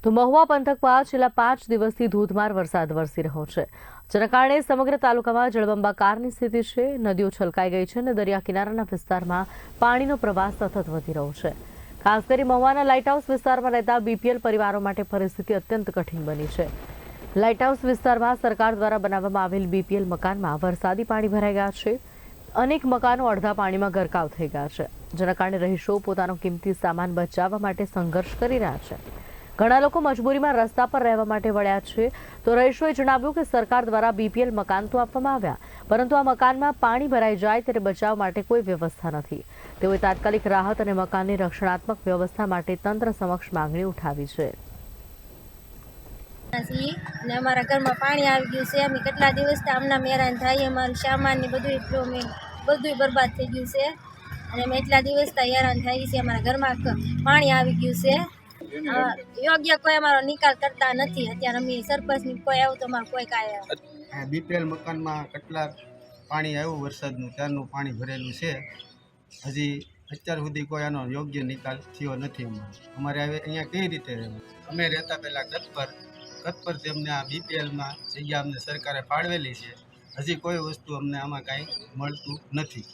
તો મહુવા પંથકમાં છેલ્લા 5 દિવસથી ધોધમાર વરસાદ વરસી રહ્યો છે, જેના કારણે સમગ્ર તાલુકામાં જળબંબાકારની સ્થિતિ છે। નદીઓ છલકાઈ ગઈ છે અને દરિયા કિનારાના વિસ્તારમાં પાણીનો પ્રવાહ સતત વધી રહ્યો છે। ખાસ કરી મહુવાના લાઇટ હાઉસ વિસ્તારમાં રહેતા બીપીએલ પરિવારો માટે પરિસ્થિતિ અત્યંત કઠિન બની છે। લાઇટ હાઉસ વિસ્તારમાં સરકાર દ્વારા બનાવવામાં આવેલ બીપીએલ મકાનમાં વરસાદી પાણી ભરાઈ ગયા છે। અનેક મકાનો અડધા પાણીમાં ગરકાવ થઈ ગયા છે, જેના કારણે રહીશો પોતાનો કિંમતી સામાન બચાવવા માટે સંઘર્ષ કરી રહ્યા છે। ઘણા લોકો મજબૂરીમાં રસ્તા પર રહેવા માટે વળ્યા છે। તો રહીશોએ જણાવ્યું કે સરકાર દ્વારા બીપીએલ મકાન તો આપવામાં આવ્યા, પરંતુ આ મકાનમાં પાણી ભરાઈ જાય ત્યારે બચાવ માટે કોઈ વ્યવસ્થા નથી। તેઓએ તાત્કાલિક રાહત અને મકાનની રક્ષણાત્મક વ્યવસ્થા માટે તંત્ર સમક્ષ માંગણી ઉઠાવી છે। ને અમારા ઘરમાં પાણી આવી ગયું છે। અમે કેટલા દિવસથી આમના હેરાન થાય, અમારું સામાન ને બધું બરબાદ થઈ ગયું છે અને અમે એટલા દિવસથી હેરાન થાય છે। અમારા ઘરમાં પાણી આવી ગયું છે, યોગ્ય કોઈ અમારો નિકાલ કરતા નથી। અત્યારે અમે સરપંચની કોઈ આવું તો અમારે કોઈ કાંઈ બીપીએલ મકાનમાં કેટલા પાણી આવ્યું વરસાદનું ત્યારનું પાણી ભરેલું છે। હજી અત્યાર સુધી કોઈ આનો યોગ્ય નિકાલ થયો નથી। અમારે હવે અહીંયા કઈ રીતે રહેવું? અમે રહેતા પહેલાં કચ્છ પર તેમને આ બીપીએલમાં જગ્યા અમને સરકારે ફાળવેલી છે। હજી કોઈ વસ્તુ અમને આમાં કાંઈ મળતું નથી।